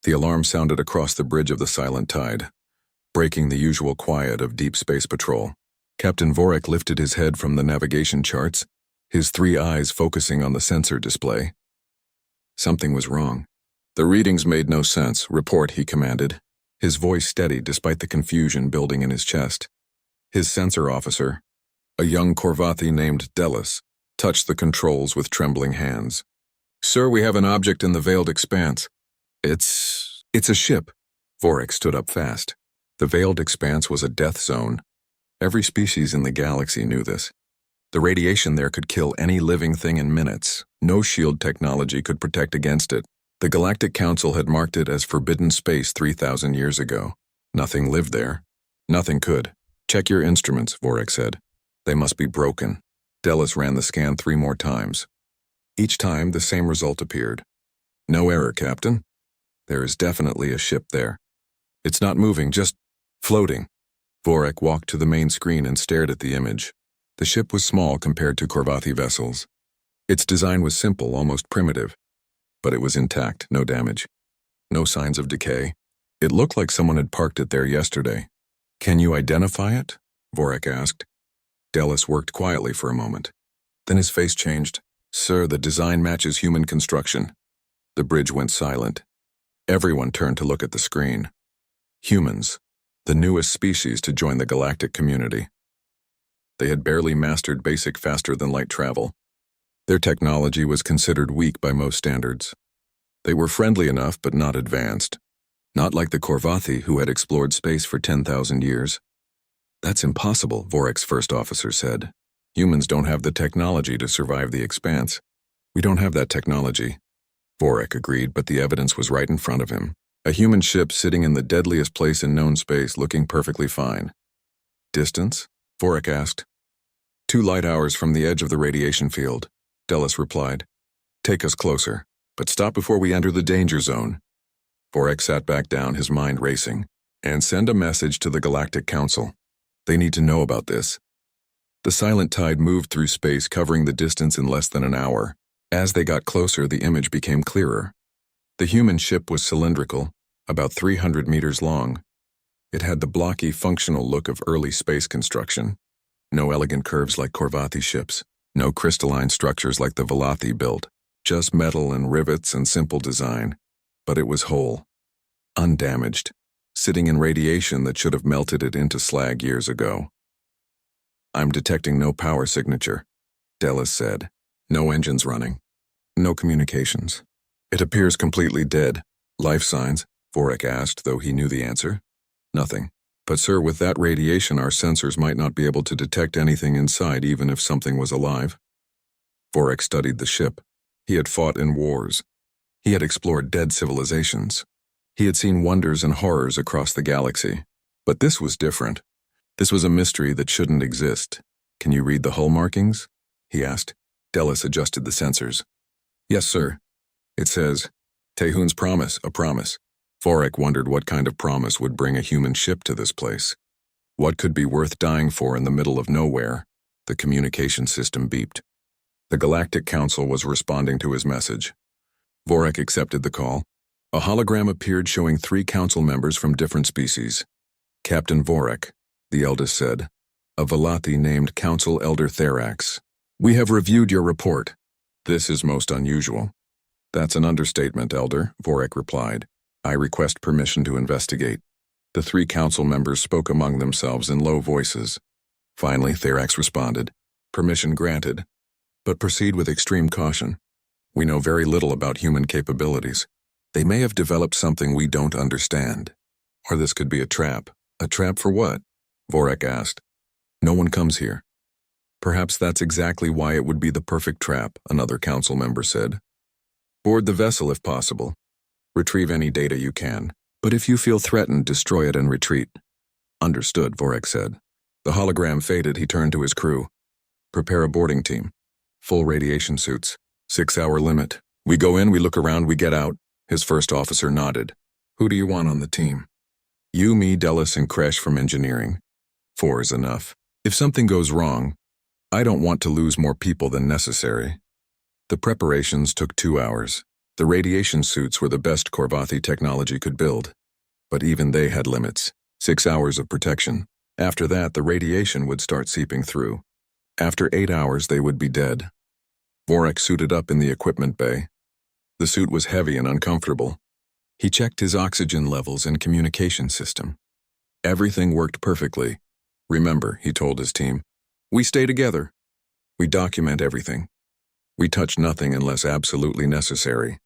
The alarm sounded across the bridge of the silent tide, breaking the usual quiet of deep space patrol. Captain Vorek lifted his head from the navigation charts, his 3 eyes focusing on the sensor display. Something was wrong. The readings made no sense. Report, he commanded, his voice steady despite the confusion building in his chest. His sensor officer, a young Korvathi named Delis, touched the controls with trembling hands. Sir, we have an object in the veiled expanse. It's a ship. Vorek stood up fast. The veiled expanse was a death zone. Every species in the galaxy knew this. The radiation there could kill any living thing in minutes. No shield technology could protect against it. The Galactic Council had marked it as forbidden space 3,000 years ago. Nothing lived there. Nothing could. Check your instruments, Vorek said. They must be broken. Delis ran the scan 3 more times. Each time, the same result appeared. No error, Captain. There is definitely a ship there. It's not moving, just floating. Vorek walked to the main screen and stared at the image. The ship was small compared to Korvathi vessels. Its design was simple, almost primitive. But it was intact, no damage. No signs of decay. It looked like someone had parked it there yesterday. Can you identify it? Vorek asked. Delis worked quietly for a moment. Then his face changed. Sir, the design matches human construction. The bridge went silent. Everyone turned to look at the screen. Humans, the newest species to join the galactic community. They had barely mastered basic faster-than-light travel. Their technology was considered weak by most standards. They were friendly enough, but not advanced. Not like the Korvathi, who had explored space for 10,000 years. That's impossible, Vorek's first officer said. Humans don't have the technology to survive the expanse. We don't have that technology. Vorek agreed, but the evidence was right in front of him. A human ship sitting in the deadliest place in known space, looking perfectly fine. Distance? Vorek asked. 2 light hours from the edge of the radiation field. Delis replied. Take us closer, but stop before we enter the danger zone. Vorek sat back down, his mind racing. And send a message to the Galactic Council. They need to know about this. The silent tide moved through space, covering the distance in less than an hour. As they got closer, the image became clearer. The human ship was cylindrical, about 300 meters long. It had the blocky, functional look of early space construction. No elegant curves like Korvathi ships. No crystalline structures like the Velothi built. Just metal and rivets and simple design. But it was whole. Undamaged. Sitting in radiation that should have melted it into slag years ago. I'm detecting no power signature, Delis said. No engines running. No communications. It appears completely dead. Life signs? Vorek asked, though he knew the answer. Nothing. But sir, with that radiation, our sensors might not be able to detect anything inside, even if something was alive. Vorek studied the ship. He had fought in wars. He had explored dead civilizations. He had seen wonders and horrors across the galaxy. But this was different. This was a mystery that shouldn't exist. Can you read the hull markings? He asked. Delis adjusted the sensors. Yes, sir. It says, Tehun's promise, a promise. Vorek wondered what kind of promise would bring a human ship to this place. What could be worth dying for in the middle of nowhere? The communication system beeped. The Galactic Council was responding to his message. Vorek accepted the call. A hologram appeared showing 3 council members from different species. Captain Vorek, the eldest said, a Velothi named Council Elder Therax. We have reviewed your report. This is most unusual. That's an understatement, Elder, Vorek replied. I request permission to investigate. The 3 council members spoke among themselves in low voices. Finally, Therax responded. Permission granted. But proceed with extreme caution. We know very little about human capabilities. They may have developed something we don't understand. Or this could be a trap. A trap for what? Vorek asked. No one comes here. Perhaps that's exactly why it would be the perfect trap, another council member said. Board the vessel if possible. Retrieve any data you can. But if you feel threatened, destroy it and retreat. Understood, Vorek said. The hologram faded. He turned to his crew. Prepare a boarding team. Full radiation suits. 6-hour limit. We go in, we look around, we get out. His first officer nodded. Who do you want on the team? You, me, Delis, and Kresh from engineering. 4 is enough. If something goes wrong, I don't want to lose more people than necessary. The preparations took 2 hours. The radiation suits were the best Korvathi technology could build. But even they had limits. 6 hours of protection. After that, the radiation would start seeping through. After 8 hours, they would be dead. Vorik suited up in the equipment bay. The suit was heavy and uncomfortable. He checked his oxygen levels and communication system. Everything worked perfectly. Remember, he told his team, we stay together. We document everything. We touch nothing unless absolutely necessary.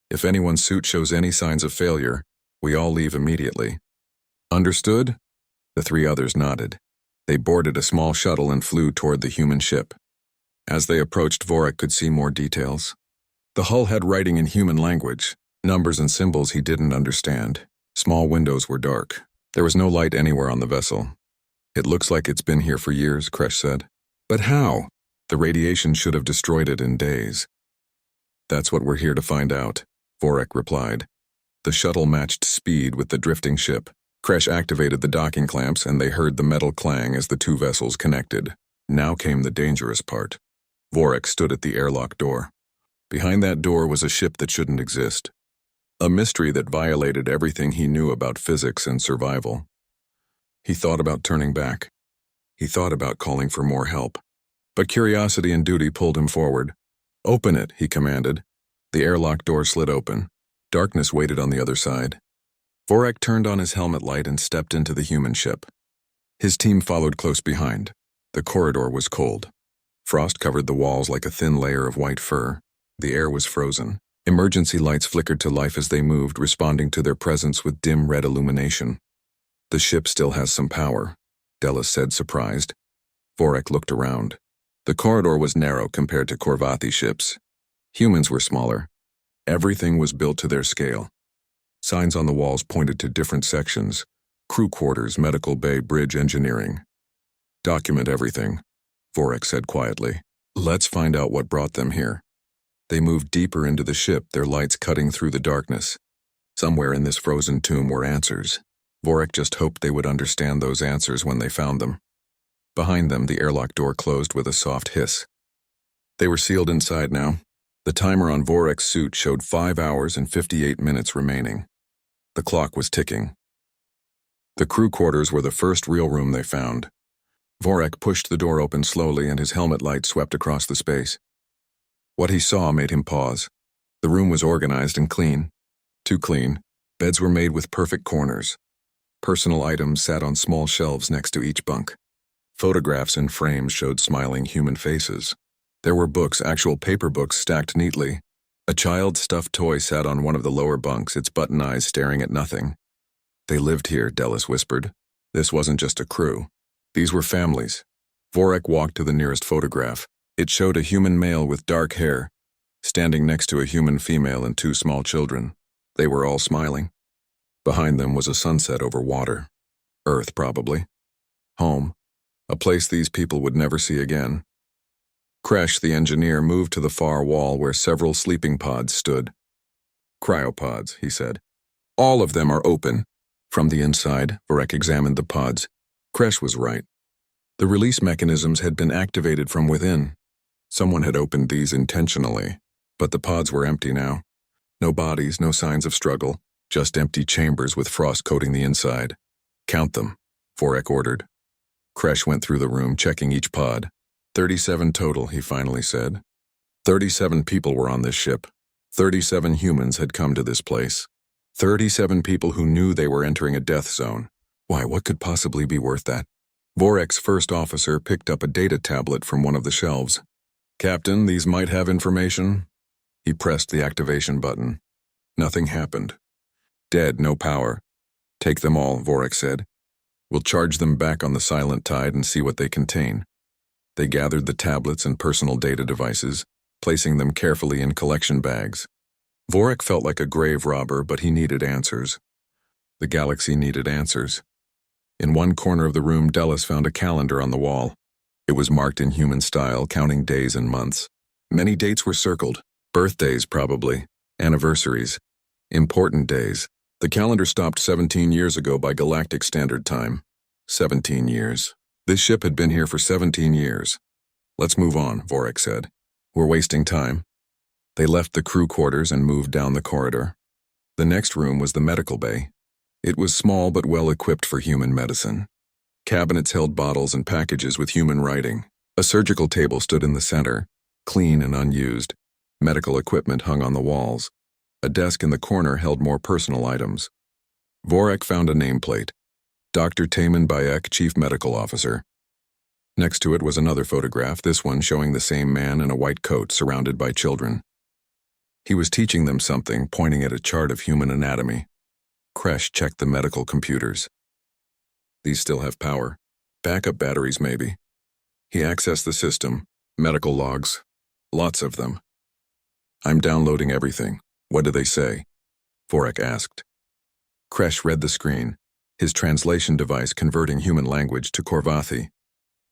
If anyone's suit shows any signs of failure, we all leave immediately. Understood? The 3 others nodded. They boarded a small shuttle and flew toward the human ship. As they approached, Vorik could see more details. The hull had writing in human language, numbers and symbols he didn't understand. Small windows were dark. There was no light anywhere on the vessel. It looks like it's been here for years, Kresh said. But how? The radiation should have destroyed it in days. That's what we're here to find out, Vorik replied. The shuttle matched speed with the drifting ship. Kresh activated the docking clamps and they heard the metal clang as the 2 vessels connected. Now came the dangerous part. Vorik stood at the airlock door. Behind that door was a ship that shouldn't exist. A mystery that violated everything he knew about physics and survival. He thought about turning back. He thought about calling for more help. But curiosity and duty pulled him forward. Open it, he commanded. The airlock door slid open. Darkness waited on the other side. Vorik turned on his helmet light and stepped into the human ship. His team followed close behind. The corridor was cold. Frost covered the walls like a thin layer of white fur. The air was frozen. Emergency lights flickered to life as they moved, responding to their presence with dim red illumination. The ship still has some power, Delis said, surprised. Vorik looked around. The corridor was narrow compared to Korvathi ships. Humans were smaller. Everything was built to their scale. Signs on the walls pointed to different sections: crew quarters, medical bay, bridge, engineering. Document everything, Vorik said quietly. Let's find out what brought them here. They moved deeper into the ship, their lights cutting through the darkness. Somewhere in this frozen tomb were answers. Vorik just hoped they would understand those answers when they found them. Behind them, the airlock door closed with a soft hiss. They were sealed inside now. The timer on Vorik's suit showed 5 hours and 58 minutes remaining. The clock was ticking. The crew quarters were the first real room they found. Vorik pushed the door open slowly and his helmet light swept across the space. What he saw made him pause. The room was organized and clean. Too clean. Beds were made with perfect corners. Personal items sat on small shelves next to each bunk. Photographs in frames showed smiling human faces. There were books, actual paper books, stacked neatly. A child's stuffed toy sat on one of the lower bunks, its button eyes staring at nothing. They lived here, Delis whispered. This wasn't just a crew. These were families. Vorik walked to the nearest photograph. It showed a human male with dark hair, standing next to a human female and 2 small children. They were all smiling. Behind them was a sunset over water. Earth, probably. Home. A place these people would never see again. Kresh, the engineer, moved to the far wall where several sleeping pods stood. Cryopods, he said. All of them are open. From the inside, Vorik examined the pods. Kresh was right. The release mechanisms had been activated from within. Someone had opened these intentionally, but the pods were empty now. No bodies, no signs of struggle, just empty chambers with frost coating the inside. Count them, Vorik ordered. Kresh went through the room, checking each pod. 37 total, he finally said. 37 people were on this ship. 37 humans had come to this place. 37 people who knew they were entering a death zone. Why, what could possibly be worth that? Vorik's first officer picked up a data tablet from one of the shelves. Captain, these might have information. He pressed the activation button. Nothing happened. Dead, no power. Take them all, Vorik said. We'll charge them back on the silent tide and see what they contain. They gathered the tablets and personal data devices, placing them carefully in collection bags. Vorik felt like a grave robber, but he needed answers. The galaxy needed answers. In one corner of the room, Delis found a calendar on the wall. It was marked in human style, counting days and months. Many dates were circled. Birthdays, probably. Anniversaries. Important days. The calendar stopped 17 years ago by Galactic Standard Time. 17 years. This ship had been here for 17 years. Let's move on, Vorik said. We're wasting time. They left the crew quarters and moved down the corridor. The next room was the medical bay. It was small but well equipped for human medicine. Cabinets held bottles and packages with human writing. A surgical table stood in the center, clean and unused. Medical equipment hung on the walls. A desk in the corner held more personal items. Vorek found a nameplate. Dr. Taman Bayek, Chief Medical Officer. Next to it was another photograph, this one showing the same man in a white coat surrounded by children. He was teaching them something, pointing at a chart of human anatomy. Kresh checked the medical computers. These still have power. Backup batteries, maybe. He accessed the system. Medical logs. Lots of them. I'm downloading everything. What do they say? Vorek asked. Kresh read the screen, his translation device converting human language to Korvathi.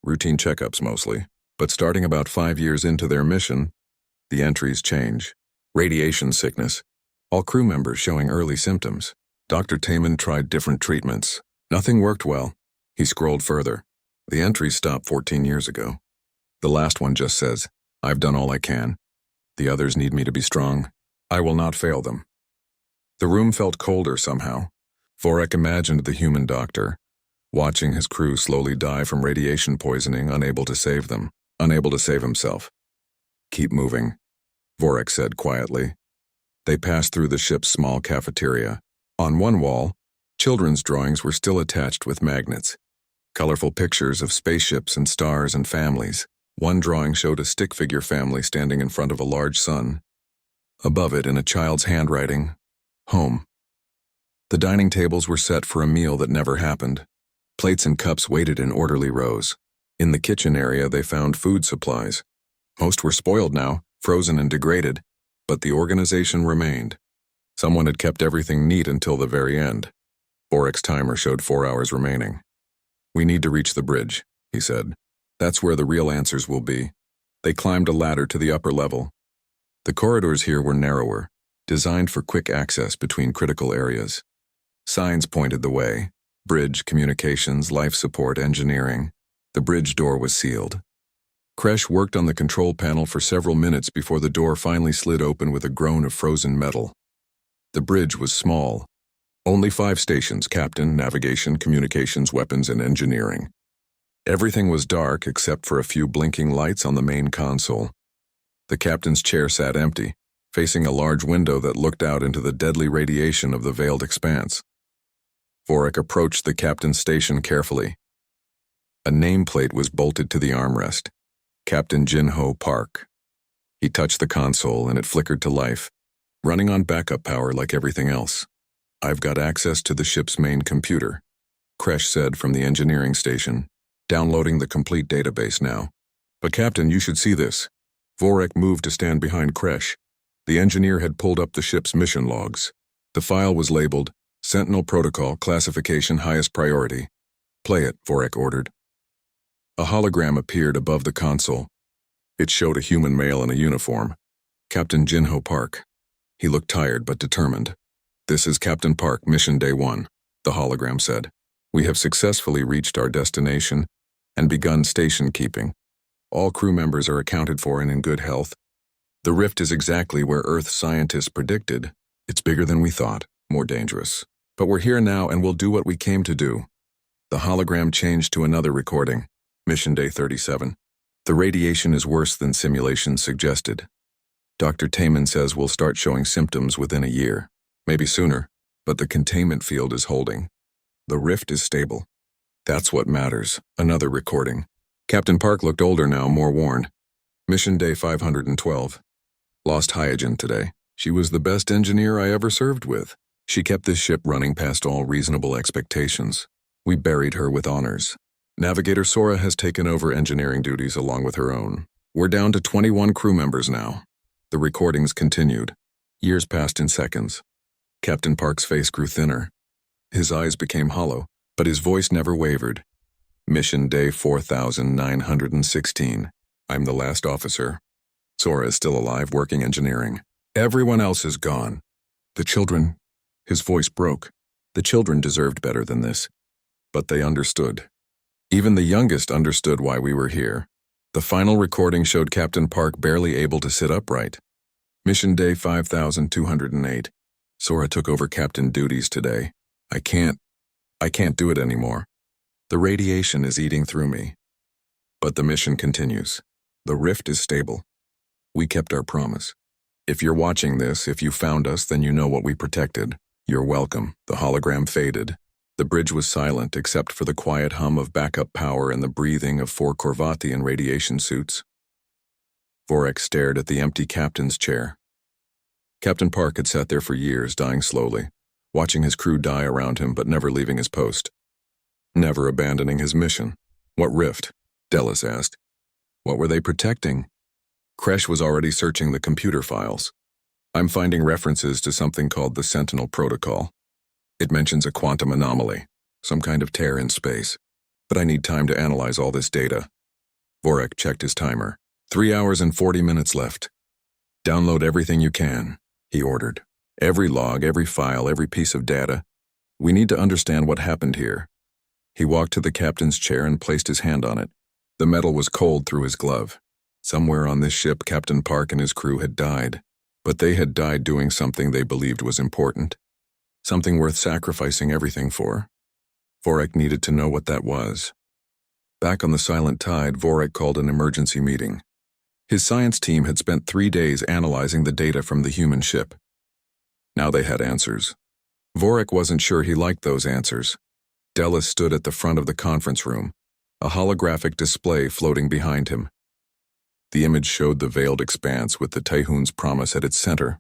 Routine checkups mostly, but starting about 5 years into their mission, the entries change. Radiation sickness. All crew members showing early symptoms. Dr. Taman tried different treatments. Nothing worked well. He scrolled further. The entries stopped 14 years ago. The last one just says, I've done all I can. The others need me to be strong. I will not fail them. The room felt colder somehow. Vorek imagined the human doctor, watching his crew slowly die from radiation poisoning, unable to save them, unable to save himself. Keep moving, Vorek said quietly. They passed through the ship's small cafeteria. On one wall, children's drawings were still attached with magnets. Colorful pictures of spaceships and stars and families. One drawing showed a stick figure family standing in front of a large sun. Above it, in a child's handwriting, home. The dining tables were set for a meal that never happened. Plates and cups waited in orderly rows. In the kitchen area, they found food supplies. Most were spoiled now, frozen and degraded, but the organization remained. Someone had kept everything neat until the very end. Vorek's timer showed 4 hours remaining. We need to reach the bridge, he said. That's where the real answers will be. They climbed a ladder to the upper level. The corridors here were narrower, designed for quick access between critical areas. Signs pointed the way. Bridge, communications, life support, engineering. The bridge door was sealed. Kresh worked on the control panel for several minutes before the door finally slid open with a groan of frozen metal. The bridge was small. Only 5 stations: captain, navigation, communications, weapons, and engineering. Everything was dark except for a few blinking lights on the main console. The captain's chair sat empty, facing a large window that looked out into the deadly radiation of the veiled expanse. Vorek approached the captain's station carefully. A nameplate was bolted to the armrest. Captain Jin-Ho Park. He touched the console and it flickered to life, running on backup power like everything else. I've got access to the ship's main computer, Kresh said from the engineering station, downloading the complete database now. But Captain, you should see this. Vorek moved to stand behind Kresh. The engineer had pulled up the ship's mission logs. The file was labeled, Sentinel Protocol, Classification Highest Priority. Play it, Vorek ordered. A hologram appeared above the console. It showed a human male in a uniform. Captain Jin-Ho Park. He looked tired but determined. This is Captain Park, Mission Day 1, the hologram said. We have successfully reached our destination and begun station keeping. All crew members are accounted for and in good health. The rift is exactly where Earth scientists predicted. It's bigger than we thought, more dangerous. But we're here now and we'll do what we came to do. The hologram changed to another recording. Mission Day 37. The radiation is worse than simulations suggested. Dr. Taman says we'll start showing symptoms within a year. Maybe sooner, but the containment field is holding. The rift is stable. That's what matters. Another recording. Captain Park looked older now, more worn. Mission Day 512. Lost Hyegen today. She was the best engineer I ever served with. She kept this ship running past all reasonable expectations. We buried her with honors. Navigator Sora has taken over engineering duties along with her own. We're down to 21 crew members now. The recordings continued. Years passed in seconds. Captain Park's face grew thinner. His eyes became hollow, but his voice never wavered. Mission Day 4916. I'm the last officer. Sora is still alive, working engineering. Everyone else is gone. The children... His voice broke. The children deserved better than this. But they understood. Even the youngest understood why we were here. The final recording showed Captain Park barely able to sit upright. Mission Day 5208. Sora took over captain duties today. I can't do it anymore. The radiation is eating through me. But the mission continues. The rift is stable. We kept our promise. If you're watching this, if you found us, then you know what we protected. You're welcome. The hologram faded. The bridge was silent except for the quiet hum of backup power and the breathing of 4 Corvathian radiation suits. Vorek stared at the empty captain's chair. Captain Park had sat there for years, dying slowly, watching his crew die around him but never leaving his post. Never abandoning his mission. What rift? Delis asked. What were they protecting? Kresh was already searching the computer files. I'm finding references to something called the Sentinel Protocol. It mentions a quantum anomaly, some kind of tear in space. But I need time to analyze all this data. Vorek checked his timer. 3 hours and 40 minutes left. Download everything you can, he ordered. Every log, every file, every piece of data. We need to understand what happened here. He walked to the captain's chair and placed his hand on it. The metal was cold through his glove. Somewhere on this ship, Captain Park and his crew had died. But they had died doing something they believed was important. Something worth sacrificing everything for. Vorek needed to know what that was. Back on the Silent Tide, Vorek called an emergency meeting. His science team had spent 3 days analyzing the data from the human ship. Now they had answers. Vorek wasn't sure he liked those answers. Delis stood at the front of the conference room, a holographic display floating behind him. The image showed the veiled expanse with the Tyhoon's promise at its center.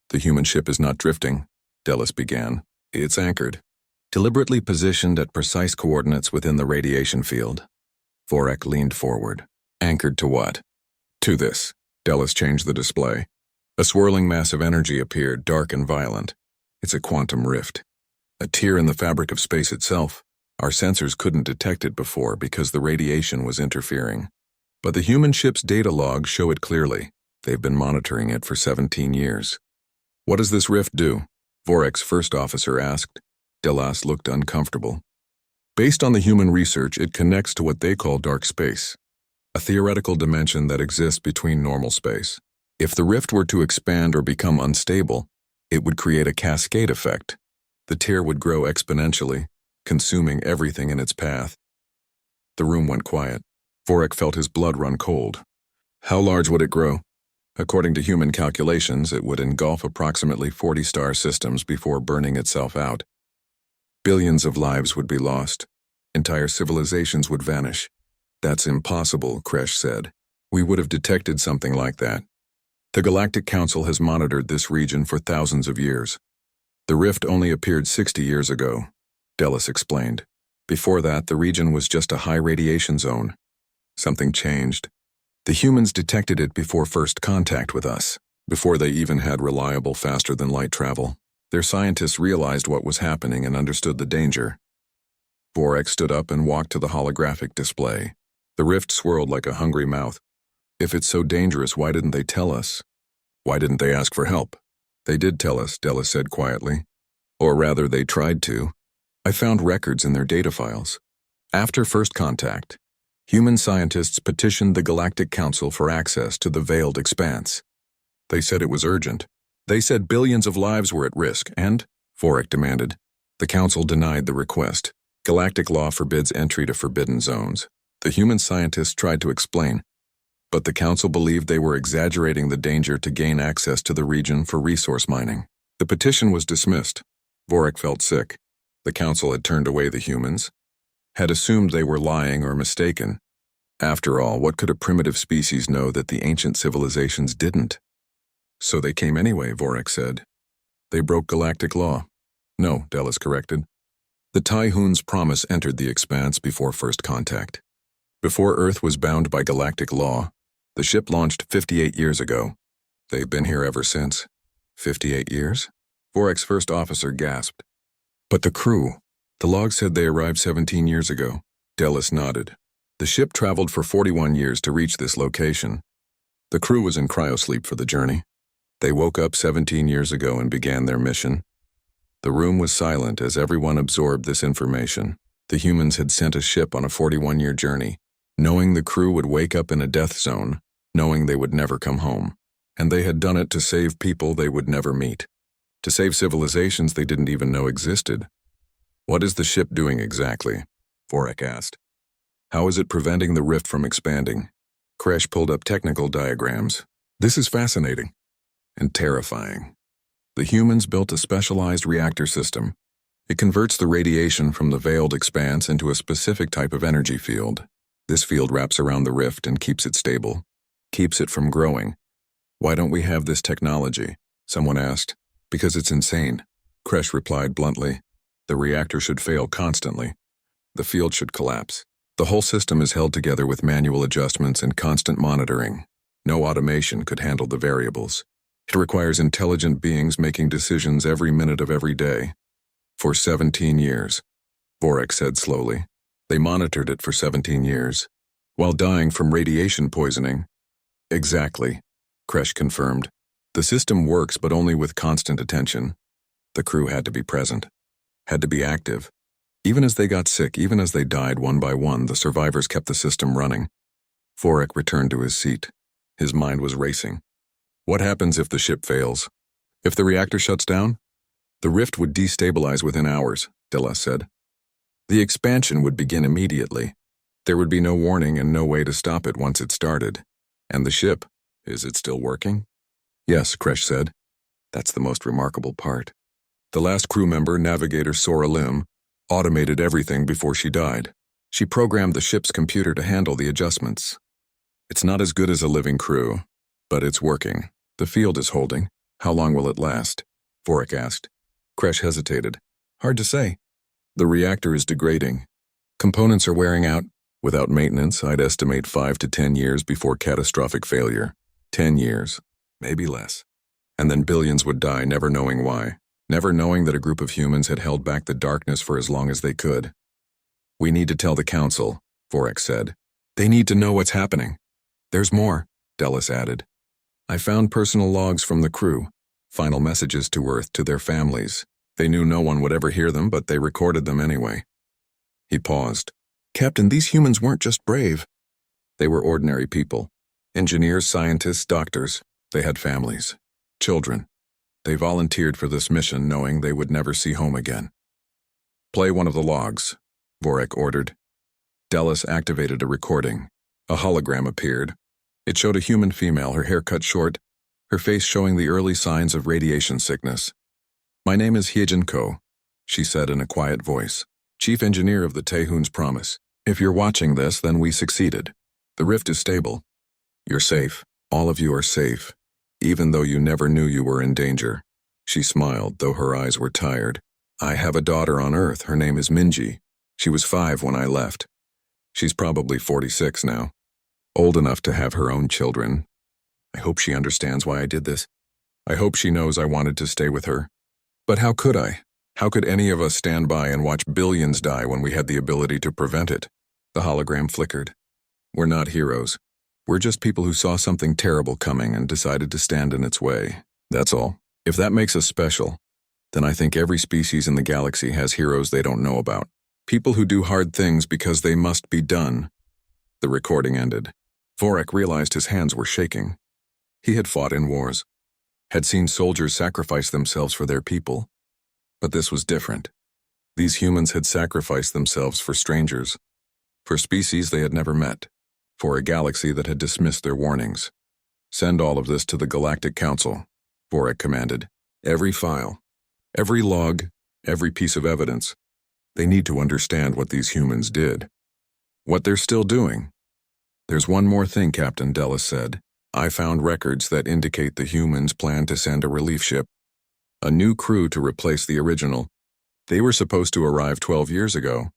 The human ship is not drifting, Delis began. It's anchored, deliberately positioned at precise coordinates within the radiation field. Vorek leaned forward. Anchored to what? To this. Delis changed the display. A swirling mass of energy appeared, dark and violent. It's a quantum rift. A tear in the fabric of space itself. Our sensors couldn't detect it before because the radiation was interfering. But the human ship's data logs show it clearly. They've been monitoring it for 17 years. What does this rift do? Vorek's first officer asked. Delis looked uncomfortable. Based on the human research, it connects to what they call dark space, a theoretical dimension that exists between normal space. If the rift were to expand or become unstable, it would create a cascade effect. The tear would grow exponentially, consuming everything in its path. The room went quiet. Vorek felt his blood run cold. How large would it grow? According to human calculations, it would engulf approximately 40 star systems before burning itself out. Billions of lives would be lost. Entire civilizations would vanish. That's impossible, Kresh said. We would have detected something like that. The Galactic Council has monitored this region for thousands of years. The rift only appeared 60 years ago, Delis explained. Before that, the region was just a high radiation zone. Something changed. The humans detected it before first contact with us, before they even had reliable faster-than-light travel. Their scientists realized what was happening and understood the danger. Vorek stood up and walked to the holographic display. The rift swirled like a hungry mouth. If it's so dangerous, why didn't they tell us? Why didn't they ask for help? They did tell us, Delis said quietly. Or rather, they tried to. I found records in their data files. After first contact, human scientists petitioned the Galactic Council for access to the veiled expanse. They said it was urgent. They said billions of lives were at risk, and, Vorek demanded. The Council denied the request. Galactic law forbids entry to forbidden zones. The human scientists tried to explain, but the Council believed they were exaggerating the danger to gain access to the region for resource mining. The petition was dismissed. Vorek felt sick. The Council had turned away the humans, had assumed they were lying or mistaken. After all, what could a primitive species know that the ancient civilizations didn't? So they came anyway, Vorek said. They broke galactic law. No, Delis corrected. The Tyhoon's promise entered the expanse before first contact. Before Earth was bound by galactic law, the ship launched 58 years ago. They've been here ever since. 58 years? Vorek's first officer gasped. But the crew. The log said they arrived 17 years ago. Delis nodded. The ship traveled for 41 years to reach this location. The crew was in cryosleep for the journey. They woke up 17 years ago and began their mission. The room was silent as everyone absorbed this information. The humans had sent a ship on a 41-year journey, knowing the crew would wake up in a death zone, knowing they would never come home. And they had done it to save people they would never meet. To save civilizations they didn't even know existed. What is the ship doing exactly? Vorek asked. How is it preventing the rift from expanding? Kresh pulled up technical diagrams. This is fascinating and terrifying. The humans built a specialized reactor system. It converts the radiation from the veiled expanse into a specific type of energy field. This field wraps around the rift and keeps it stable, keeps it from growing. Why don't we have this technology? Someone asked. Because it's insane. Kresh replied bluntly. The reactor should fail constantly. The field should collapse. The whole system is held together with manual adjustments and constant monitoring. No automation could handle the variables. It requires intelligent beings making decisions every minute of every day. For 17 years, Vorek said slowly. They monitored it for 17 years, while dying from radiation poisoning. Exactly, Kresh confirmed. The system works, but only with constant attention. The crew had to be present, had to be active. Even as they got sick, even as they died one by one, the survivors kept the system running. Vorek returned to his seat. His mind was racing. What happens if the ship fails? If the reactor shuts down? The rift would destabilize within hours, Dilla said. The expansion would begin immediately. There would be no warning and no way to stop it once it started. And the ship, is it still working? Yes, Kresh said. That's the most remarkable part. The last crew member, navigator Sora Lim, automated everything before she died. She programmed the ship's computer to handle the adjustments. It's not as good as a living crew, but it's working. The field is holding. How long will it last? Vorek asked. Kresh hesitated. Hard to say. The reactor is degrading. Components are wearing out. Without maintenance, I'd estimate 5 to 10 years before catastrophic failure. 10 years, maybe less. And then billions would die, never knowing why. Never knowing that a group of humans had held back the darkness for as long as they could. We need to tell the council, Vorek said. They need to know what's happening. There's more, Dellis added. I found personal logs from the crew, final messages to Earth to their families. They knew no one would ever hear them, but they recorded them anyway. He paused. Captain, these humans weren't just brave. They were ordinary people. Engineers, scientists, doctors. They had families, children. They volunteered for this mission knowing they would never see home again. Play one of the logs, Vorek ordered. Dallas activated a recording. A hologram appeared. It showed a human female, her hair cut short, her face showing the early signs of radiation sickness. My name is Hyejin Ko, she said in a quiet voice, chief engineer of the Taehun's Promise. If you're watching this, then we succeeded. The rift is stable. You're safe. All of you are safe, even though you never knew you were in danger. She smiled, though her eyes were tired. I have a daughter on Earth. Her name is Minji. She was 5 when I left. She's probably 46 now. Old enough to have her own children. I hope she understands why I did this. I hope she knows I wanted to stay with her. But how could I? How could any of us stand by and watch billions die when we had the ability to prevent it? The hologram flickered. We're not heroes. We're just people who saw something terrible coming and decided to stand in its way. That's all. If that makes us special, then I think every species in the galaxy has heroes they don't know about. People who do hard things because they must be done. The recording ended. Vorek realized his hands were shaking. He had fought in wars, had seen soldiers sacrifice themselves for their people. But this was different. These humans had sacrificed themselves for strangers, for species they had never met, for a galaxy that had dismissed their warnings. Send all of this to the Galactic Council, Vorek commanded. Every file, every log, every piece of evidence. They need to understand what these humans did. What they're still doing. There's one more thing, Captain Dellis said. I found records that indicate the humans plan to send a relief ship. A new crew to replace the original. They were supposed to arrive 12 years ago.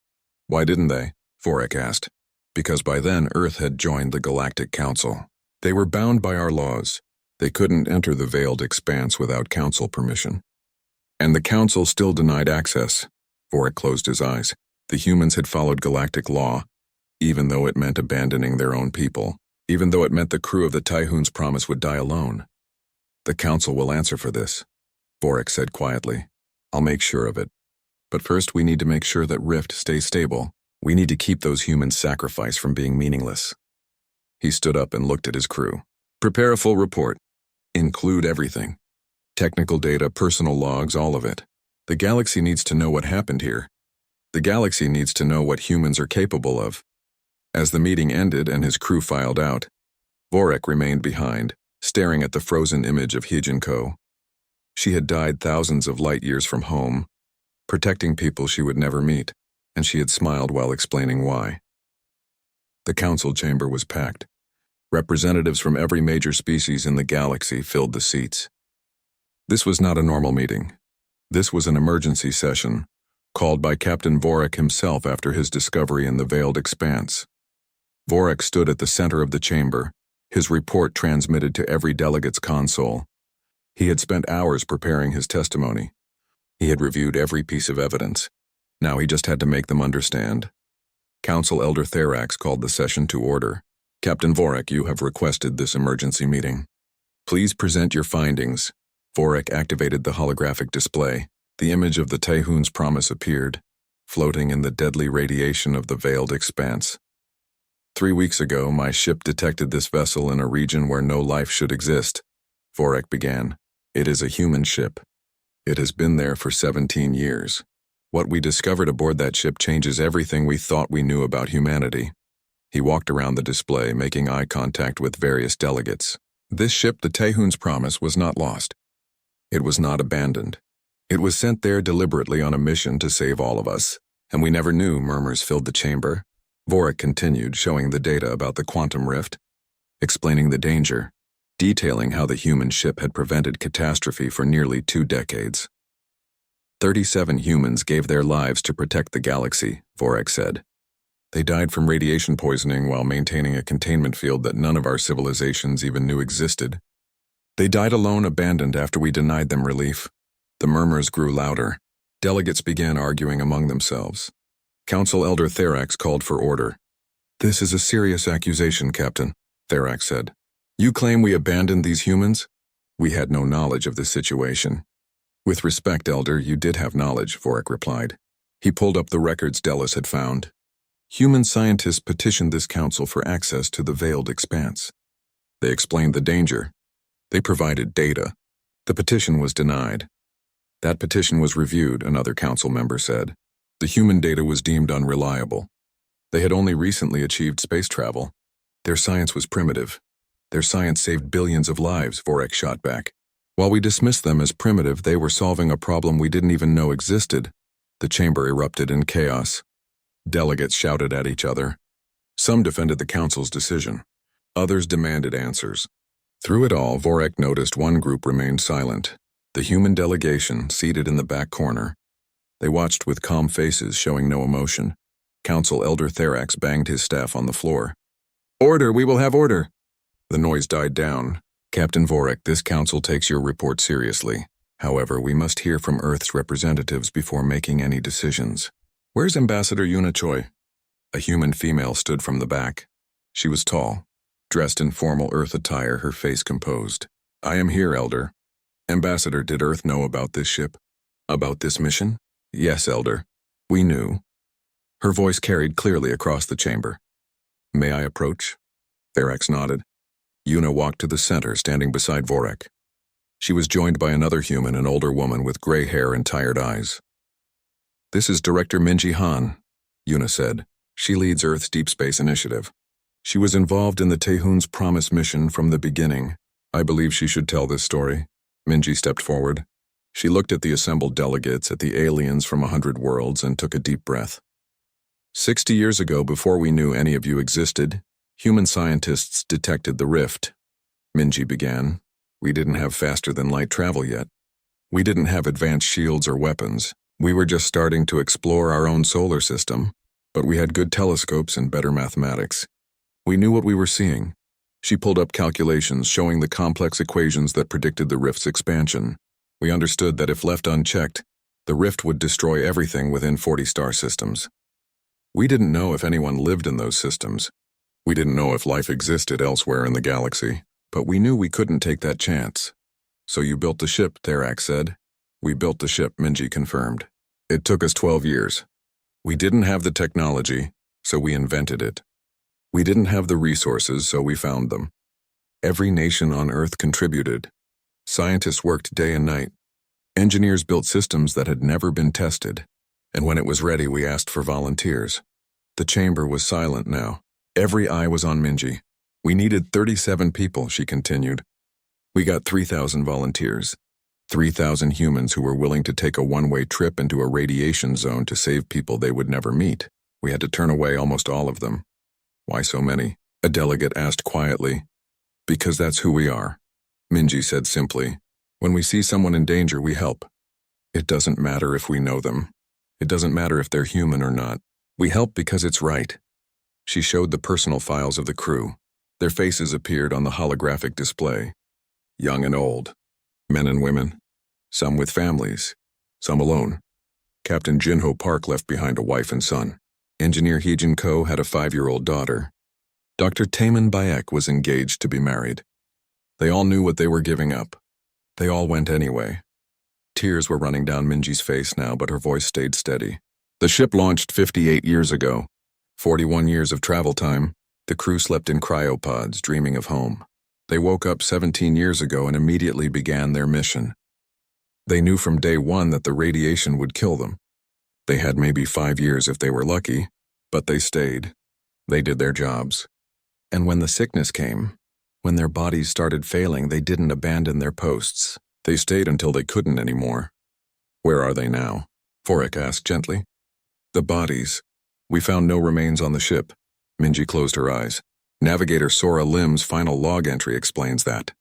Why didn't they? Vorek asked. Because by then Earth had joined the Galactic Council. They were bound by our laws. They couldn't enter the veiled expanse without Council permission. And the Council still denied access. Vorek closed his eyes. The humans had followed galactic law, even though it meant abandoning their own people, even though it meant the crew of the Taehun's Promise would die alone. The Council will answer for this, Vorek said quietly. I'll make sure of it. But first we need to make sure that Rift stays stable. We need to keep those humans' sacrifice from being meaningless. He stood up and looked at his crew. Prepare a full report. Include everything. Technical data, personal logs, all of it. The galaxy needs to know what happened here. The galaxy needs to know what humans are capable of. As the meeting ended and his crew filed out, Vorek remained behind, staring at the frozen image of Hijinko. She had died thousands of light years from home, protecting people she would never meet, and she had smiled while explaining why. The council chamber was packed. Representatives from every major species in the galaxy filled the seats. This was not a normal meeting. This was an emergency session, called by Captain Vorek himself after his discovery in the Veiled Expanse. Vorek stood at the center of the chamber, his report transmitted to every delegate's console. He had spent hours preparing his testimony. He had reviewed every piece of evidence. Now he just had to make them understand. Council Elder Therax called the session to order. Captain Vorek, you have requested this emergency meeting. Please present your findings. Vorek activated the holographic display. The image of the Tehun's promise appeared, floating in the deadly radiation of the Veiled Expanse. 3 weeks ago, my ship detected this vessel in a region where no life should exist. Vorek began. It is a human ship. It has been there for 17 years. What we discovered aboard that ship changes everything we thought we knew about humanity. He walked around the display, making eye contact with various delegates. This ship, the Tehun's promise, was not lost. It was not abandoned. It was sent there deliberately on a mission to save all of us, and we never knew. Murmurs filled the chamber. Vorek continued, showing the data about the quantum rift, explaining the danger, detailing how the human ship had prevented catastrophe for nearly 2 decades. 37 humans gave their lives to protect the galaxy, Vorek said. They died from radiation poisoning while maintaining a containment field that none of our civilizations even knew existed. They died alone, abandoned after we denied them relief. The murmurs grew louder. Delegates began arguing among themselves. Council Elder Therax called for order. This is a serious accusation, Captain, Therax said. You claim we abandoned these humans? We had no knowledge of the situation. With respect, Elder, you did have knowledge, Vorek replied. He pulled up the records Delos had found. Human scientists petitioned this council for access to the Veiled Expanse. They explained the danger. They provided data. The petition was denied. That petition was reviewed, another council member said. The human data was deemed unreliable. They had only recently achieved space travel. Their science was primitive. Their science saved billions of lives, Vorek shot back. While we dismissed them as primitive, they were solving a problem we didn't even know existed. The chamber erupted in chaos. Delegates shouted at each other. Some defended the council's decision. Others demanded answers. Through it all, Vorek noticed one group remained silent. The human delegation, seated in the back corner. They watched with calm faces, showing no emotion. Council Elder Therax banged his staff on the floor. Order, we will have order. The noise died down. Captain Vorek, this council takes your report seriously. However, we must hear from Earth's representatives before making any decisions. Where's Ambassador Yuna Choi? A human female stood from the back. She was tall, dressed in formal Earth attire, her face composed. I am here, Elder. Ambassador, did Earth know about this ship? About this mission? Yes, Elder. We knew. Her voice carried clearly across the chamber. May I approach? Therax nodded. Yuna walked to the center, standing beside Vorek. She was joined by another human, an older woman with gray hair and tired eyes. This is Director Minji Han, Yuna said. She leads Earth's Deep Space Initiative. She was involved in the Tehun's Promise mission from the beginning. I believe she should tell this story. Minji stepped forward. She looked at the assembled delegates, at the aliens from 100 worlds, and took a deep breath. 60 years ago, before we knew any of you existed, human scientists detected the rift. Minji began. We didn't have faster-than-light travel yet. We didn't have advanced shields or weapons. We were just starting to explore our own solar system, but we had good telescopes and better mathematics. We knew what we were seeing. She pulled up calculations showing the complex equations that predicted the rift's expansion. We understood that if left unchecked, the rift would destroy everything within 40 star systems. We didn't know if anyone lived in those systems. We didn't know if life existed elsewhere in the galaxy, but we knew we couldn't take that chance. So you built the ship, Therax said. We built the ship, Minji confirmed. It took us 12 years. We didn't have the technology, so we invented it. We didn't have the resources, so we found them. Every nation on Earth contributed. Scientists worked day and night. Engineers built systems that had never been tested. And when it was ready, we asked for volunteers. The chamber was silent now. Every eye was on Minji. We needed 37 people, she continued. We got 3,000 volunteers. 3,000 humans who were willing to take a one-way trip into a radiation zone to save people they would never meet. We had to turn away almost all of them. Why so many? A delegate asked quietly. Because that's who we are, Minji said simply. When we see someone in danger, we help. It doesn't matter if we know them. It doesn't matter if they're human or not. We help because it's right. She showed the personal files of the crew. Their faces appeared on the holographic display. Young and old. Men and women. Some with families. Some alone. Captain Jinho Park left behind a wife and son. Engineer Heejin Ko had a 5-year-old daughter. Dr. Taemin Bayek was engaged to be married. They all knew what they were giving up. They all went anyway. Tears were running down Minji's face now, but her voice stayed steady. The ship launched 58 years ago. 41 years of travel time. The crew slept in cryopods, dreaming of home. They woke up 17 years ago and immediately began their mission. They knew from day one that the radiation would kill them. They had maybe 5 years if they were lucky, but they stayed. They did their jobs. And when the sickness came, when their bodies started failing, they didn't abandon their posts. They stayed until they couldn't anymore. Where are they now? Vorek asked gently. The bodies. We found no remains on the ship. Minji closed her eyes. Navigator Sora Lim's final log entry explains that.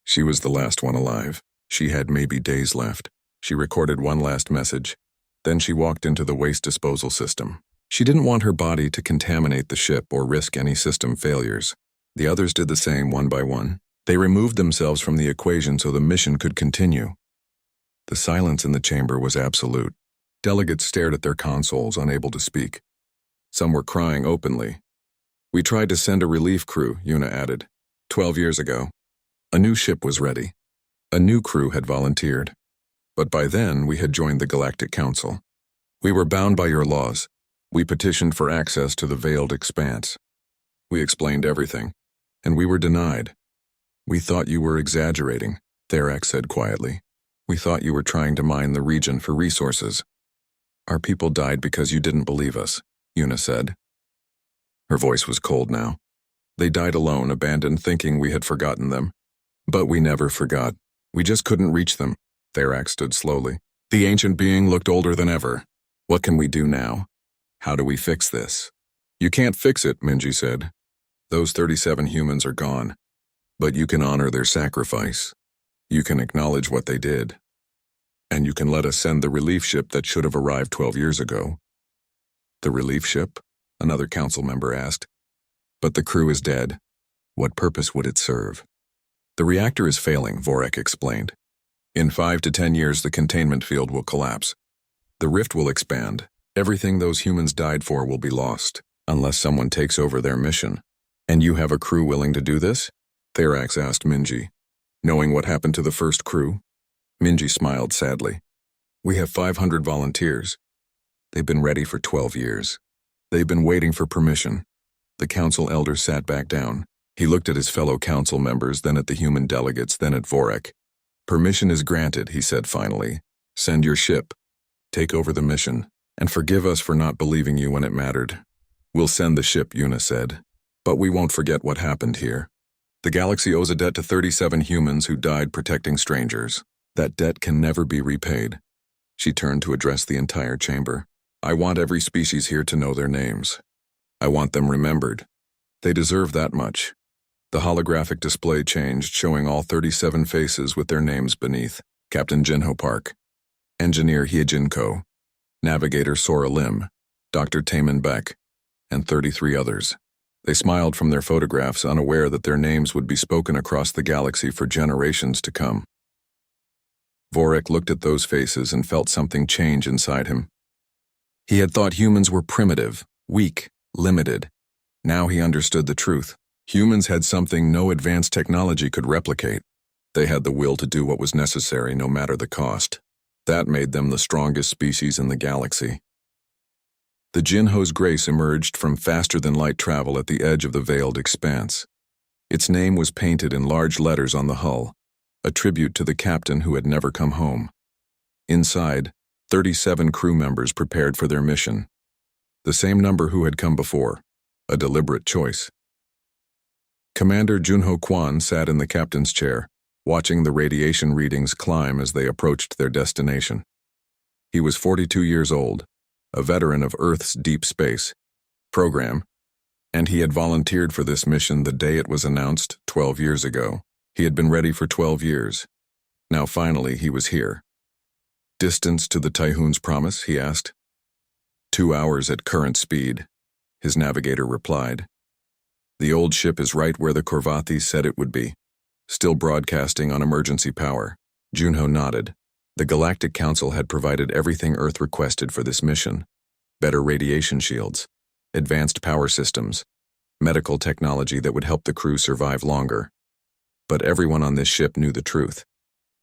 She was the last one alive. She had maybe days left. She recorded one last message. Then she walked into the waste disposal system. She didn't want her body to contaminate the ship or risk any system failures. The others did the same one by one. They removed themselves from the equation so the mission could continue. The silence in the chamber was absolute. Delegates stared at their consoles, unable to speak. Some were crying openly. We tried to send a relief crew, Yuna added. 12 years ago. A new ship was ready. A new crew had volunteered. But by then, we had joined the Galactic Council. We were bound by your laws. We petitioned for access to the veiled expanse. We explained everything, and we were denied. We thought you were exaggerating, Therak said quietly. We thought you were trying to mine the region for resources. Our people died because you didn't believe us, Yuna said. Her voice was cold now. They died alone, abandoned, thinking we had forgotten them. But we never forgot. We just couldn't reach them. Therak stood slowly. The ancient being looked older than ever. What can we do now? How do we fix this? You can't fix it, Minji said. Those 37 humans are gone. But you can honor their sacrifice. You can acknowledge what they did. And you can let us send the relief ship that should have arrived 12 years ago. The relief ship? Another council member asked. But the crew is dead. What purpose would it serve? The reactor is failing, Vorek explained. In 5 to 10 years, the containment field will collapse. The rift will expand. Everything those humans died for will be lost, unless someone takes over their mission. And you have a crew willing to do this? Therax asked Minji. Knowing what happened to the first crew? Minji smiled sadly. We have 500 volunteers. They've been ready for 12 years. They've been waiting for permission. The council elder sat back down. He looked at his fellow council members, then at the human delegates, then at Vorek. Permission is granted, he said finally. Send your ship. Take over the mission. And forgive us for not believing you when it mattered. We'll send the ship, Yuna said. But we won't forget what happened here. The galaxy owes a debt to 37 humans who died protecting strangers. That debt can never be repaid. She turned to address the entire chamber. I want every species here to know their names. I want them remembered. They deserve that much. The holographic display changed, showing all 37 faces with their names beneath. Captain Jinho Park, Engineer Heejin Ko, Navigator Sora Lim, Dr. Taemin Beck, and 33 others. They smiled from their photographs, unaware that their names would be spoken across the galaxy for generations to come. Vorek looked at those faces and felt something change inside him. He had thought humans were primitive, weak, limited. Now he understood the truth. Humans had something no advanced technology could replicate. They had the will to do what was necessary, no matter the cost. That made them the strongest species in the galaxy. The Jinho's grace emerged from faster-than-light travel at the edge of the veiled expanse. Its name was painted in large letters on the hull. a tribute to the captain who had never come home. Inside, 37 crew members prepared for their mission. The same number who had come before, a deliberate choice. Commander Junho Kwan sat in the captain's chair, watching the radiation readings climb as they approached their destination. He was 42 years old, a veteran of Earth's deep space program, and he had volunteered for this mission the day it was announced 12 years ago. He had been ready for 12 years. Now finally he was here. Distance to the Tyhoon's promise, he asked. 2 hours at current speed, his navigator replied. The old ship is right where the Korvathi said it would be, still broadcasting on emergency power. Junho nodded. The Galactic Council had provided everything Earth requested for this mission. Better radiation shields, advanced power systems, medical technology that would help the crew survive longer. But everyone on this ship knew the truth.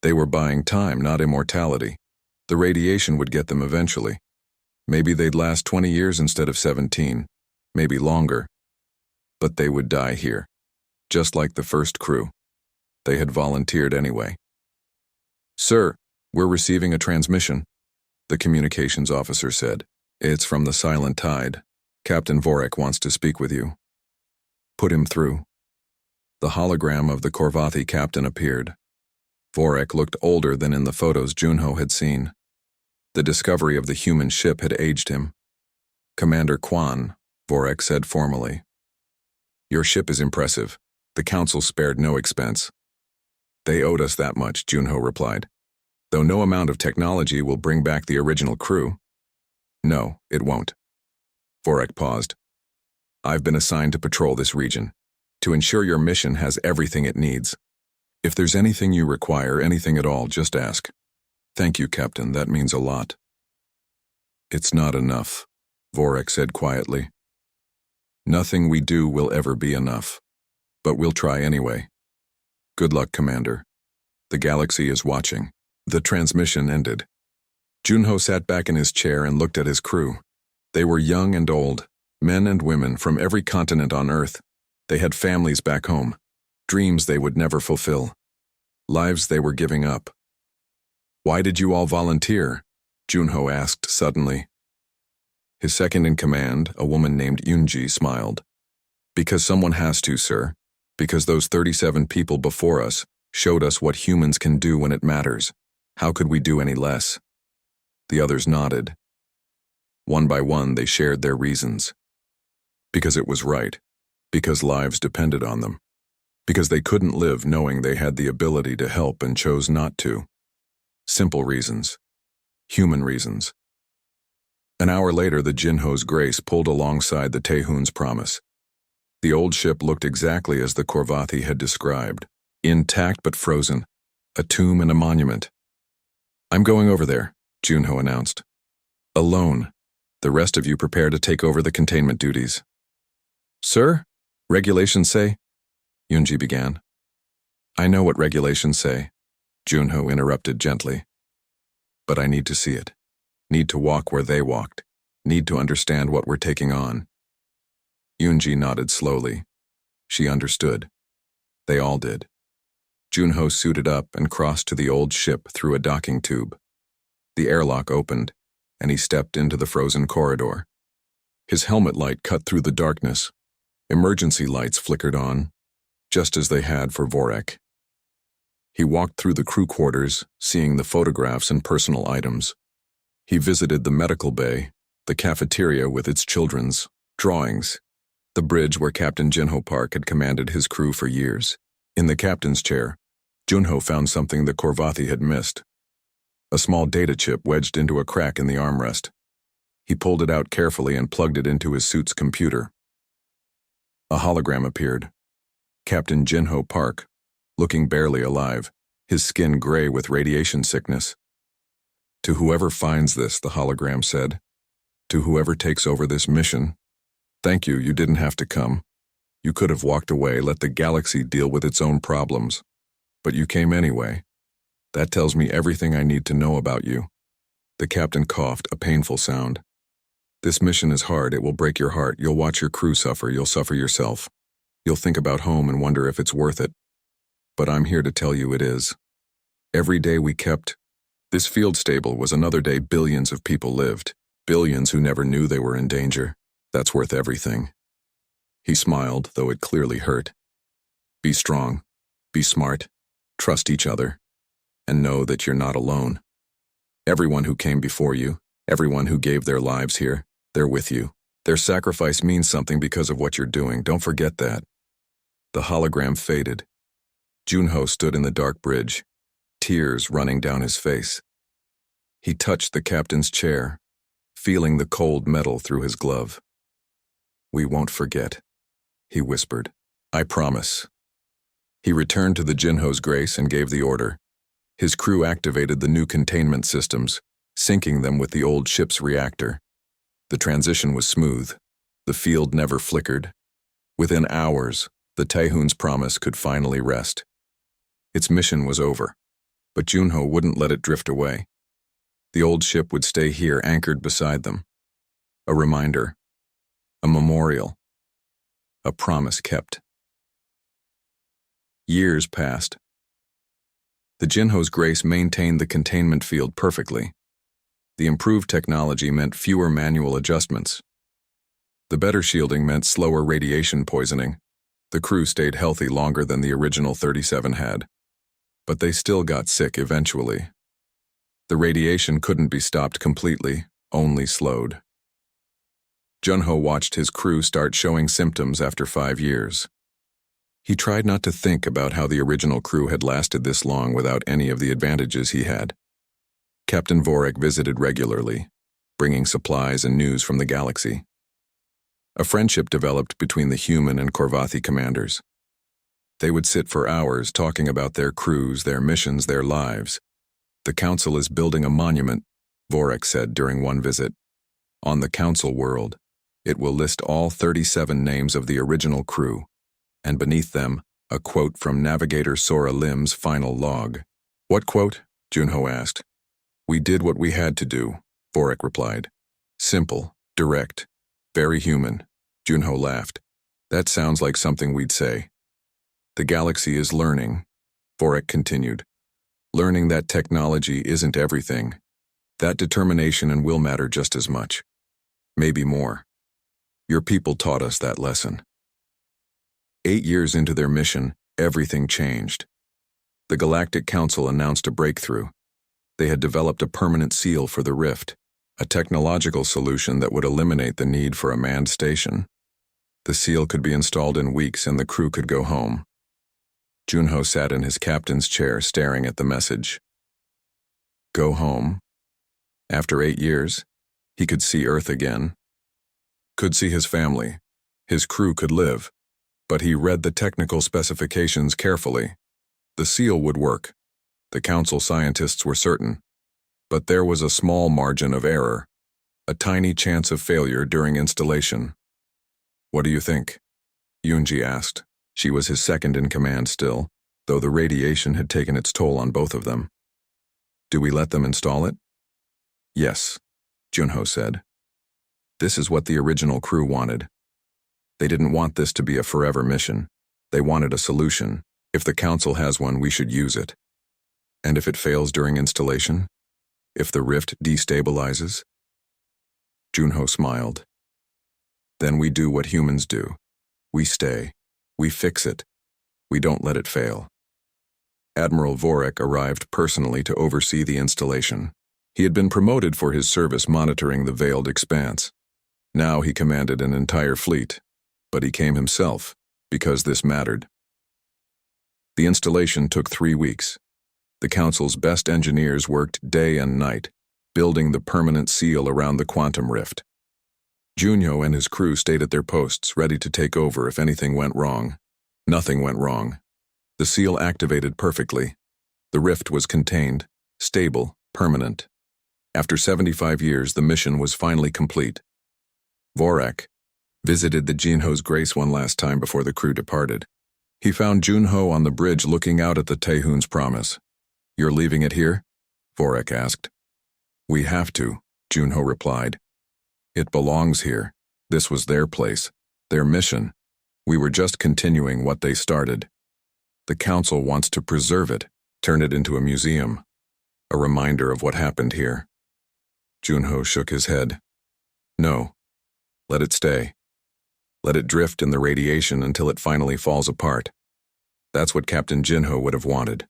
They were buying time, not immortality. The radiation would get them eventually. Maybe they'd last 20 years instead of 17, maybe longer. But they would die here, just like the first crew. They had volunteered anyway. Sir, we're receiving a transmission, the communications officer said. It's from the Silent Tide. Captain Vorek wants to speak with you. Put him through. The hologram of the Korvathi captain appeared. Vorek looked older than in the photos Junho had seen. The discovery of the human ship had aged him. Commander Kwan, Vorek said formally. Your ship is impressive. The Council spared no expense. They owed us that much, Junho replied. Though no amount of technology will bring back the original crew. No, it won't. Vorek paused. I've been assigned to patrol this region, to ensure your mission has everything it needs. If there's anything you require, anything at all, just ask. Thank you, Captain, that means a lot. It's not enough, Vorek said quietly. Nothing we do will ever be enough, but we'll try anyway. Good luck, Commander. The galaxy is watching. The transmission ended. Junho sat back in his chair and looked at his crew. They were young and old, men and women from every continent on Earth. They had families back home, dreams they would never fulfill, lives they were giving up. Why did you all volunteer? Junho asked suddenly. His second-in-command, a woman named Yunji, smiled. Because someone has to, sir. Because those 37 people before us showed us what humans can do when it matters. How could we do any less? The others nodded. One by one, they shared their reasons. Because it was right. Because lives depended on them. Because they couldn't live knowing they had the ability to help and chose not to. Simple reasons. Human reasons. An hour later, the Jinho's Grace pulled alongside the Tyhoon's Promise. The old ship looked exactly as the Korvathi had described. Intact but frozen. A tomb and a monument. I'm going over there, Junho announced. Alone. The rest of you prepare to take over the containment duties. Sir? Regulations say? Yunji began. I know what regulations say, Junho interrupted gently. But I need to see it. Need to walk where they walked. Need to understand what we're taking on. Yunji nodded slowly. She understood. They all did. Junho suited up and crossed to the old ship through a docking tube. The airlock opened, and he stepped into the frozen corridor. His helmet light cut through the darkness. Emergency lights flickered on, just as they had for Vorek. He walked through the crew quarters, seeing the photographs and personal items. He visited the medical bay, the cafeteria with its children's drawings, the bridge where Captain Jinho Park had commanded his crew for years. In the captain's chair, Junho found something the Korvathi had missed. A small data chip wedged into a crack in the armrest. He pulled it out carefully and plugged it into his suit's computer. A hologram appeared. Captain Jinho Park, looking barely alive, his skin gray with radiation sickness. To whoever finds this, the hologram said. To whoever takes over this mission. Thank you, you didn't have to come. You could have walked away, let the galaxy deal with its own problems. But you came anyway. That tells me everything I need to know about you. The captain coughed, a painful sound. This mission is hard, it will break your heart, you'll watch your crew suffer, you'll suffer yourself. You'll think about home and wonder if it's worth it. But I'm here to tell you it is. Every day we kept. This field stable was another day billions of people lived. Billions who never knew they were in danger. That's worth everything. He smiled, though it clearly hurt. Be strong. Be smart. Trust each other. And know that you're not alone. Everyone who came before you, everyone who gave their lives here, they're with you. Their sacrifice means something because of what you're doing. Don't forget that. The hologram faded. Junho stood in the dark bridge, tears running down his face. He touched the captain's chair, feeling the cold metal through his glove. "We won't forget," he whispered. "I promise." He returned to the Jinho's grace and gave the order. His crew activated the new containment systems, syncing them with the old ship's reactor. The transition was smooth. The field never flickered. Within hours, the Taehoon's promise could finally rest. Its mission was over, but Junho wouldn't let it drift away. The old ship would stay here, anchored beside them. A reminder, a memorial, a promise kept. Years passed. The Jinho's grace maintained the containment field perfectly. The improved technology meant fewer manual adjustments. The better shielding meant slower radiation poisoning. The crew stayed healthy longer than the original 37 had. But they still got sick eventually. The radiation couldn't be stopped completely, only slowed. Junho watched his crew start showing symptoms after 5 years. He tried not to think about how the original crew had lasted this long without any of the advantages he had. Captain Vorek visited regularly, bringing supplies and news from the galaxy. A friendship developed between the human and Korvathi commanders. They would sit for hours talking about their crews, their missions, their lives. "The Council is building a monument," Vorek said during one visit. "On the Council world, it will list all 37 names of the original crew, and beneath them, a quote from Navigator Sora Lim's final log." "What quote?" Junho asked. "We did what we had to do," Vorek replied. "Simple, direct, very human." Junho laughed. "That sounds like something we'd say." "The galaxy is learning," Vorek continued. "Learning that technology isn't everything. That determination and will matter just as much. Maybe more. Your people taught us that lesson." 8 years into their mission, everything changed. The Galactic Council announced a breakthrough. They had developed a permanent seal for the rift, a technological solution that would eliminate the need for a manned station. The seal could be installed in weeks and the crew could go home. Junho sat in his captain's chair staring at the message. Go home. After 8 years, he could see Earth again. Could see his family. His crew could live. But he read the technical specifications carefully. The seal would work. The council scientists were certain. But there was a small margin of error, a tiny chance of failure during installation. "What do you think?" Yoonji asked. She was his second in command still, though the radiation had taken its toll on both of them. "Do we let them install it?" "Yes," Junho said. "This is what the original crew wanted. They didn't want this to be a forever mission. They wanted a solution. If the council has one, we should use it. And if it fails during installation? If the rift destabilizes?" Junho smiled. "Then we do what humans do. We stay. We fix it. We don't let it fail." Admiral Vorek arrived personally to oversee the installation. He had been promoted for his service monitoring the veiled expanse. Now he commanded an entire fleet, but he came himself, because this mattered. The installation took 3 weeks. The council's best engineers worked day and night, building the permanent seal around the quantum rift. Junho and his crew stayed at their posts, ready to take over if anything went wrong. Nothing went wrong. The seal activated perfectly. The rift was contained, stable, permanent. After 75 years, the mission was finally complete. Vorek visited the Jinho's grace one last time before the crew departed. He found Junho on the bridge looking out at the Taehoon's promise. "You're leaving it here?" Vorek asked. "We have to," Junho replied. "It belongs here. This was their place, their mission. We were just continuing what they started. The council wants to preserve it. Turn it into a museum, a reminder of what happened here. Junho shook his head. No, let it stay. Let it drift in the radiation until it finally falls apart. That's what Captain Jinho would have wanted.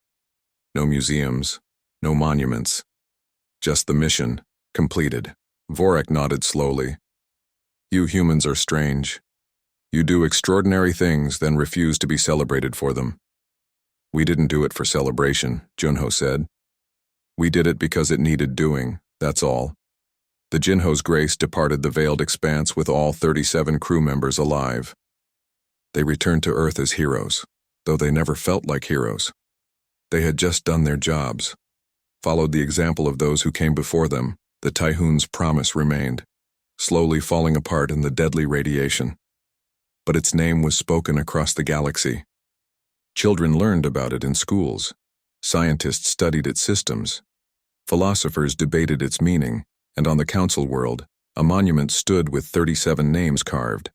No museums, no monuments. Just the mission, completed. Vorak nodded slowly. You humans are strange. You do extraordinary things, then refuse to be celebrated for them. We didn't do it for celebration, Junho said. We did it because it needed doing, that's all. The Jinho's grace departed the veiled expanse with all 37 crew members alive. They returned to Earth as heroes, though they never felt like heroes. They had just done their jobs. Followed the example of those who came before them, the Tyhoon's promise remained, slowly falling apart in the deadly radiation. But its name was spoken across the galaxy. Children learned about it in schools. Scientists studied its systems. Philosophers debated its meaning, and on the council world, a monument stood with 37 names carved.